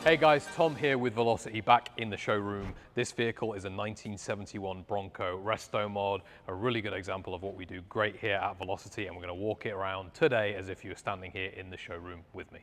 Hey guys, Tom here with Velocity back in the showroom. This vehicle is a 1971 Bronco resto mod, a really good example of what we do great here at Velocity, and we're going to walk it around today as if you were standing here in the showroom with me.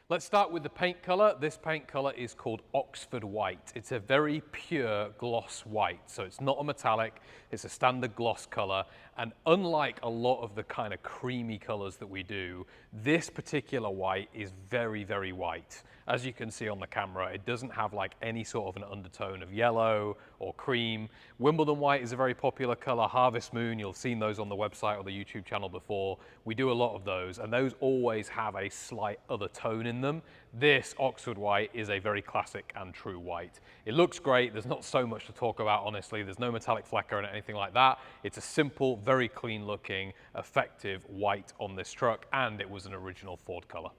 Let's start with the paint color. This paint color is called Oxford White. It's a very pure gloss white, so it's not a metallic, it's a standard gloss color, and unlike a lot of the kind of creamy colors that we do, this particular white is very, very white. As you can see on the camera, it doesn't have like any sort of an undertone of yellow or cream. Wimbledon white is a very popular color. Harvest Moon, you'll have seen those on the website or the YouTube channel before. We do a lot of those, and those always have a slight other tone in them. This Oxford White is a very classic and true white. It looks great. There's not so much to talk about, honestly. There's no metallic flecker or anything like that. It's a simple, very clean looking, effective white on this truck, and it was an original Ford color.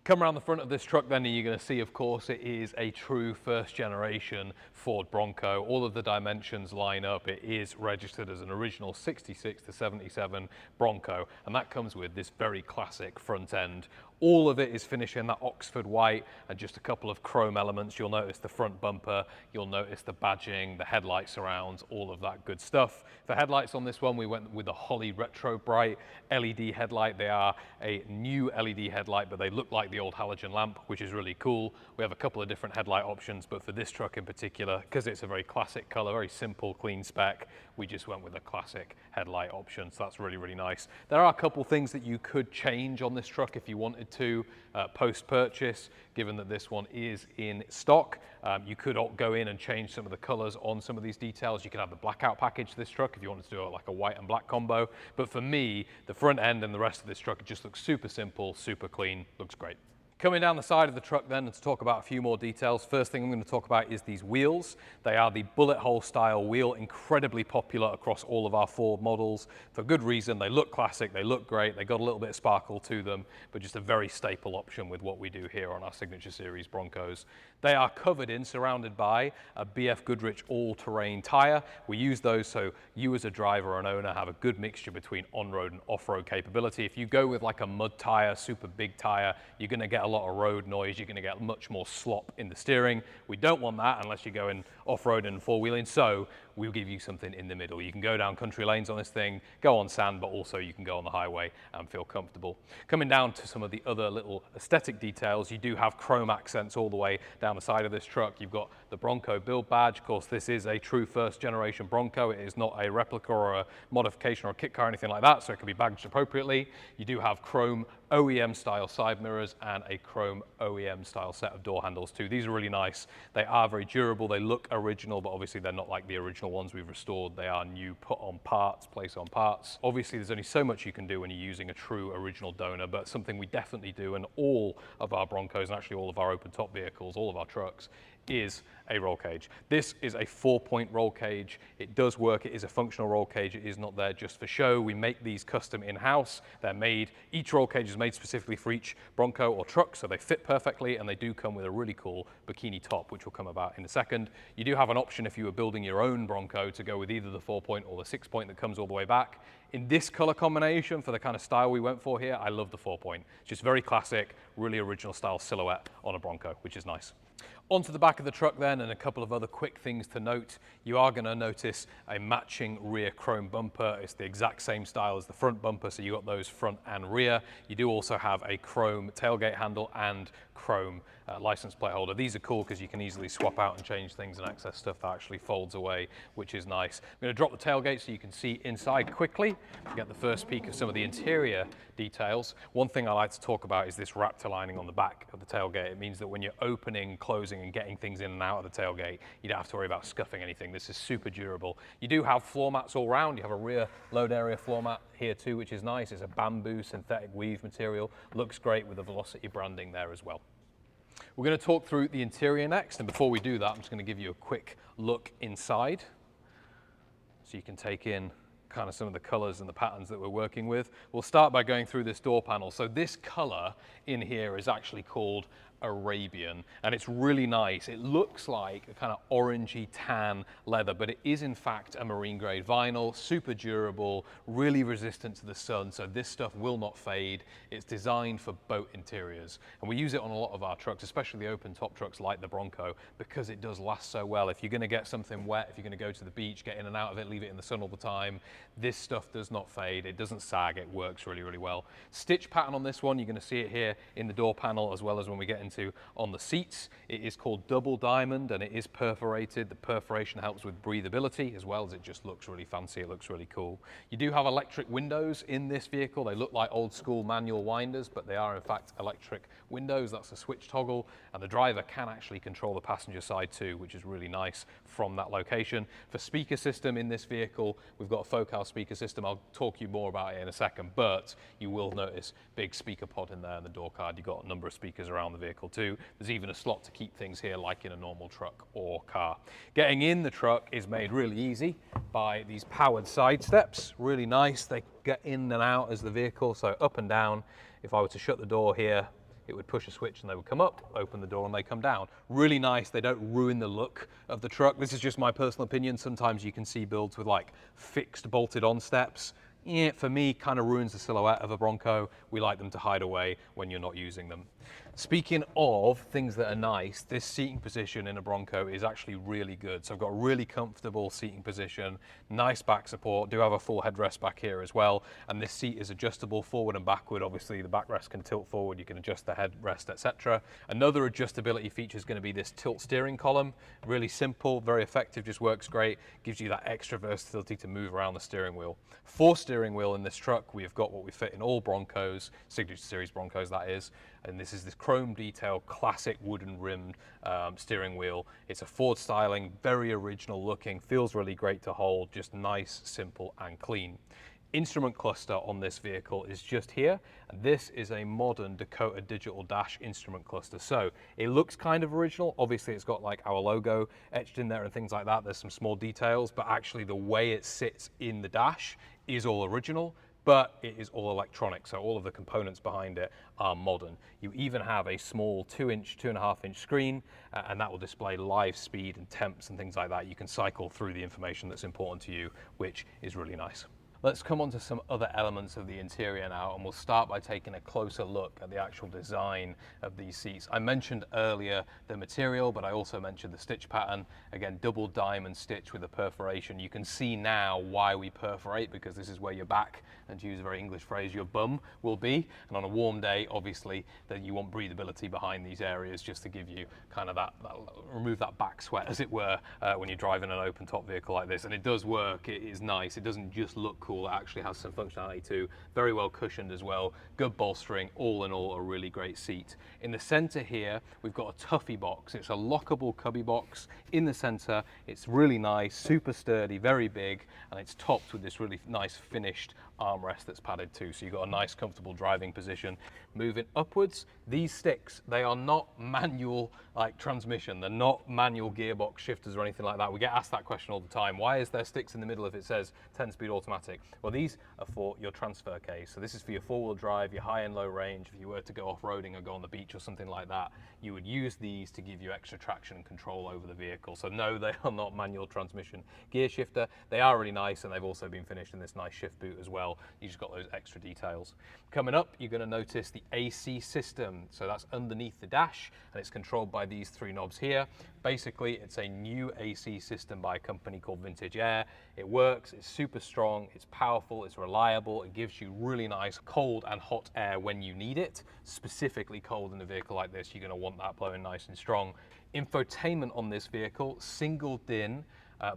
Come around the front of this truck then, and you're going to see, of course, it is a true first generation Ford Bronco. All of the dimensions line up. It is registered as an original 66 to 77 Bronco, and that comes with this very classic front end. All of it is finished in that Oxford white and just a couple of chrome elements. You'll notice the front bumper, you'll notice the badging, the headlight surrounds, all of that good stuff. For headlights on this one, we went with the Holley Retro Bright LED headlight. They are a new LED headlight, but they look like the old halogen lamp, which is really cool. We have a couple of different headlight options, but for this truck in particular, because it's a very classic color, very simple, clean spec, we just went with a classic headlight option. So that's really, really nice. There are a couple things that you could change on this truck if you wanted to post-purchase, given that this one is in stock. You could go in and change some of the colors on some of these details. You could have the blackout package to this truck if you wanted to do like a white and black combo. But for me, the front end and the rest of this truck, it just looks super simple, super clean, looks great. Coming down the side of the truck then, and to talk about a few more details, first thing I'm going to talk about is these wheels. They are the bullet hole style wheel, incredibly popular across all of our Ford models for good reason. They look classic, they look great, they got a little bit of sparkle to them, but just a very staple option with what we do here on our Signature Series Broncos. They are covered in, surrounded by a BFGoodrich all-terrain tire. We use those so you as a driver or an owner have a good mixture between on-road and off-road capability. If you go with like a mud tire, super big tire, you're going to get a lot of road noise, you're going to get much more slop in the steering. We don't want that unless you're going off-road and four-wheeling, so we'll give you something in the middle. You can go down country lanes on this thing, go on sand, but also you can go on the highway and feel comfortable. Coming down to some of the other little aesthetic details, you do have chrome accents all the way down the side of this truck. You've got the Bronco build badge. Of course, this is a true first generation Bronco. It is not a replica or a modification or a kit car or anything like that, so it can be badged appropriately. You do have chrome OEM style side mirrors and a chrome OEM style set of door handles too. These are really nice. They are very durable. They look original, but obviously they're not like the original ones we've restored. They are new, put on parts, place on parts. Obviously there's only so much you can do when you're using a true original donor, but something we definitely do in all of our Broncos and actually all of our open top vehicles, all of our trucks, is a roll cage. This is a 4-point roll cage. It does work. It is a functional roll cage. It is not there just for show. We make these custom in-house. They're made, each roll cage is made specifically for each Bronco or truck, so they fit perfectly, and they do come with a really cool bikini top, which will come about in a second. You do have an option if you were building your own Bronco to go with either the 4-point or the 6-point that comes all the way back. In this color combination, for the kind of style we went for here, I love the 4-point. It's just very classic, really original style silhouette on a Bronco, which is nice. Onto the back of the truck then, and a couple of other quick things to note. You are going to notice a matching rear chrome bumper. It's the exact same style as the front bumper, so you got those front and rear. You do also have a chrome tailgate handle and chrome license plate holder. These are cool because you can easily swap out and change things and access stuff that actually folds away, which is nice. I'm going to drop the tailgate so you can see inside quickly, get the first peek of some of the interior details. One thing I like to talk about is this Raptor lining on the back of the tailgate. It means that when you're opening, closing, and getting things in and out of the tailgate, you don't have to worry about scuffing anything. This is super durable. You do have floor mats all around. You have a rear load area floor mat here too, which is nice. It's a bamboo synthetic weave material. Looks great with the Velocity branding there as well. We're going to talk through the interior next, and before we do that, I'm just going to give you a quick look inside so you can take in kind of some of the colors and the patterns that we're working with. We'll start by going through this door panel. So this color in here is actually called Arabian, and it's really nice. It looks like a kind of orangey tan leather, but it is in fact a marine grade vinyl, super durable, really resistant to the sun, so this stuff will not fade. It's designed for boat interiors, and we use it on a lot of our trucks, especially the open top trucks like the Bronco, because it does last so well. If you're going to get something wet, if you're going to go to the beach, get in and out of it, leave it in the sun all the time, this stuff does not fade. It doesn't sag. It works really, really well. Stitch pattern on this one, you're going to see it here in the door panel as well as when we get into on the seats. It is called Double Diamond and it is perforated. The perforation helps with breathability as well as it just looks really fancy. It looks really cool. You do have electric windows in this vehicle. They look like old school manual winders, but they are in fact electric windows. That's a switch toggle, and the driver can actually control the passenger side too, which is really nice from that location. For speaker system in this vehicle, we've got a Focal speaker system. I'll talk you more about it in a second, but you will notice big speaker pod in there in the door card. You've got a number of speakers around the vehicle too. There's even a slot to keep things here like in a normal truck or car. Getting in the truck is made really easy by these powered side steps. Really nice. They get in and out as the vehicle, so up and down. If I were to shut the door here, it would push a switch and they would come up, open the door and they come down. Really nice. They don't ruin the look of the truck. This is just my personal opinion. Sometimes you can see builds with like fixed bolted on steps. Yeah, for me, kind of ruins the silhouette of a Bronco. We like them to hide away when you're not using them. Speaking of things that are nice, this seating position in a Bronco is actually really good. So I've got a really comfortable seating position, nice back support, do have a full headrest back here as well. And this seat is adjustable forward and backward. Obviously the backrest can tilt forward, you can adjust the headrest, etc. Another adjustability feature is going to be this tilt steering column. Really simple, very effective, just works great. Gives you that extra versatility to move around the steering wheel. 4 steering wheel in this truck. We've got what we fit in all Broncos, Signature Series Broncos that is. And this is this chrome detail, classic wooden rimmed steering wheel. It's a Ford styling, very original looking, feels really great to hold, just nice, simple and clean. Instrument cluster on this vehicle is just here, and this is a modern Dakota digital dash instrument cluster. So it looks kind of original. Obviously it's got like our logo etched in there and things like that. There's some small details, but actually the way it sits in the dash is all original, but it is all electronic, so all of the components behind it are modern. You even have a small 2-inch, 2.5-inch screen, and that will display live speed and temps and things like that. You can cycle through the information that's important to you, which is really nice. Let's come on to some other elements of the interior now, and we'll start by taking a closer look at the actual design of these seats. I mentioned earlier the material, but I also mentioned the stitch pattern. Again, double diamond stitch with a perforation. You can see now why we perforate, because this is where your back, and to use a very English phrase, your bum will be. And on a warm day, obviously, then you want breathability behind these areas just to give you kind of that remove that back sweat, as it were, when you're driving an open top vehicle like this. And it does work, it is nice. It doesn't just look cool. It actually has some functionality too. Very well cushioned as well. Good bolstering. All in all, a really great seat. In the center here, we've got a Tuffy box. It's a lockable cubby box in the center. It's really nice, super sturdy, very big, and it's topped with this really nice finished armrest that's padded too. So you've got a nice, comfortable driving position. Moving upwards, these sticks, they are not manual like transmission. They're not manual gearbox shifters or anything like that. We get asked that question all the time. Why is there sticks in the middle if it says 10-speed automatic? Well, these are for your transfer case. So this is for your four-wheel drive, your high and low range. If you were to go off-roading or go on the beach or something like that, you would use these to give you extra traction and control over the vehicle. So no, they are not manual transmission gear shifter. They are really nice, and they've also been finished in this nice shift boot as well. You just got those extra details. Coming up, you're going to notice the AC system. So that's underneath the dash, and it's controlled by these 3 knobs here. Basically, it's a new AC system by a company called Vintage Air. It works, it's super strong, it's powerful, it's reliable, it gives you really nice cold and hot air when you need it. Specifically cold in a vehicle like this, you're going to want that blowing nice and strong. Infotainment on this vehicle, single DIN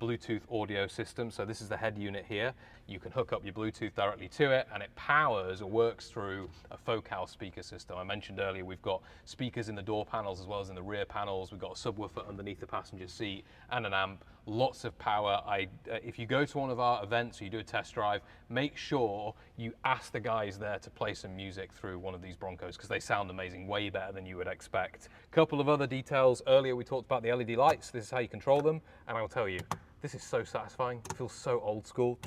Bluetooth audio system. So this is the head unit here. You can hook up your Bluetooth directly to it, and it powers or works through a Focal speaker system. I mentioned earlier we've got speakers in the door panels as well as in the rear panels. We've got a subwoofer underneath the passenger seat and an amp. Lots of power. If you go to one of our events or you do a test drive, make sure you ask the guys there to play some music through one of these Broncos, because they sound amazing, way better than you would expect. A couple of other details. Earlier we talked about the LED lights. This is how you control them, and I'll tell you, this is so satisfying. It feels so old school.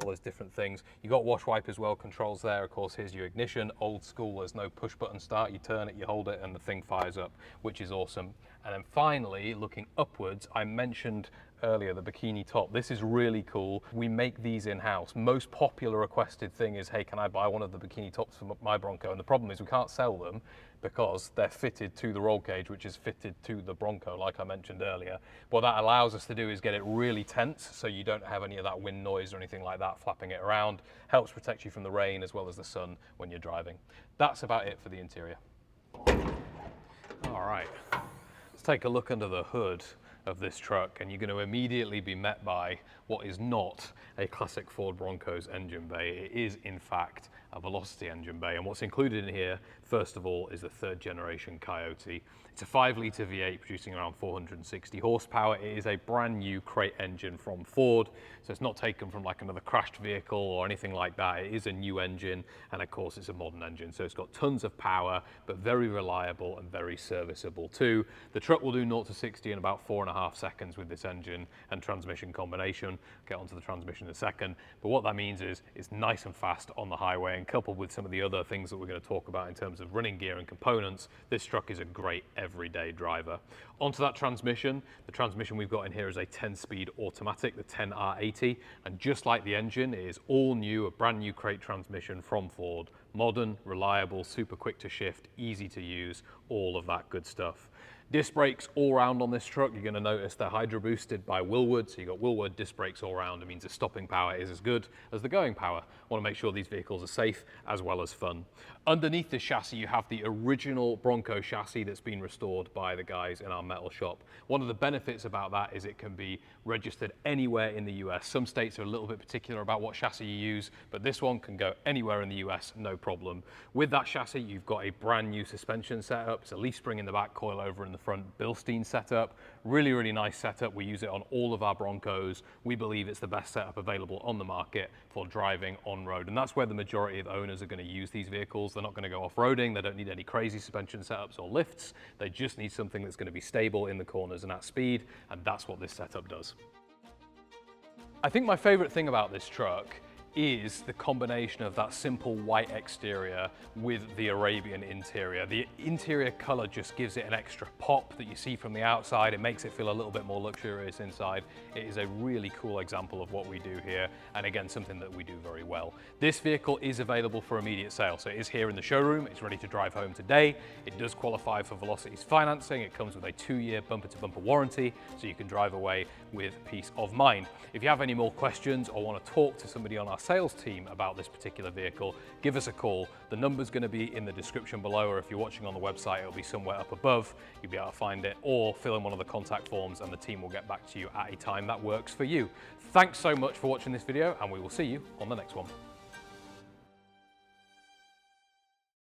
all those different things. You got wash wipe as well, controls there. Of course, here's your ignition, old school. There's no push button start. You turn it, you hold it, and the thing fires up, which is awesome. And then finally, looking upwards, I mentioned earlier the bikini top. This is really cool. We make these in-house. Most popular requested thing is, hey, can I buy one of the bikini tops for my Bronco? And the problem is we can't sell them because they're fitted to the roll cage, which is fitted to the Bronco, like I mentioned earlier. What that allows us to do is get it really tense, so you don't have any of that wind noise or anything like that flapping it around. Helps protect you from the rain as well as the sun when you're driving. That's about it for the interior. All right, let's take a look under the hood of this truck, and you're going to immediately be met by what is not a classic Ford Bronco's engine bay. It is, in fact, a Velocity engine bay. And what's included in here, first of all, is the 3rd generation Coyote. It's a 5-litre V8 producing around 460 horsepower. It is a brand new crate engine from Ford, so it's not taken from like another crashed vehicle or anything like that. It is a new engine, and of course it's a modern engine, so it's got tons of power, but very reliable and very serviceable too. The truck will do 0 to 60 in about 4.5 seconds with this engine and transmission combination. I'll get onto the transmission in a second, but what that means is it's nice and fast on the highway, and coupled with some of the other things that we're going to talk about in terms of running gear and components, this truck is a great everyday driver. Onto that transmission, the transmission we've got in here is a 10-speed automatic, the 10R80, and just like the engine, it is all new, a brand new crate transmission from Ford. Modern, reliable, super quick to shift, easy to use, all of that good stuff. Disc brakes all round on this truck. You're going to notice they're hydro boosted by Willwood, so you've got Willwood disc brakes all round. It means the stopping power is as good as the going power. I want to make sure these vehicles are safe as well as fun. Underneath this chassis, you have the original Bronco chassis that's been restored by the guys in our metal shop. One of the benefits about that is it can be registered anywhere in the US. Some states are a little bit particular about what chassis you use, but this one can go anywhere in the US, no problem. With that chassis, you've got a brand new suspension setup. It's a leaf spring in the back, coil over in the front, Bilstein setup. Really, really nice setup. We use it on all of our Broncos. We believe it's the best setup available on the market for driving on road. And that's where the majority of owners are going to use these vehicles. They're not going to go off-roading. They don't need any crazy suspension setups or lifts. They just need something that's going to be stable in the corners and at speed. And that's what this setup does. I think my favorite thing about this truck is the combination of that simple white exterior with the Arabian interior. The interior color just gives it an extra pop that you see from the outside. It makes it feel a little bit more luxurious inside. It is a really cool example of what we do here, and again, something that we do very well. This vehicle is available for immediate sale, so it is here in the showroom. It's ready to drive home today. It does qualify for Velocity's financing. It comes with a 2-year bumper-to-bumper warranty, so you can drive away with peace of mind. If you have any more questions or want to talk to somebody on our sales team about this particular vehicle, give us a call. The number's going to be in the description below, or if you're watching on the website, it'll be somewhere up above. You'll be able to find it, or fill in one of the contact forms and the team will get back to you at a time that works for you. Thanks so much for watching this video, and we will see you on the next one.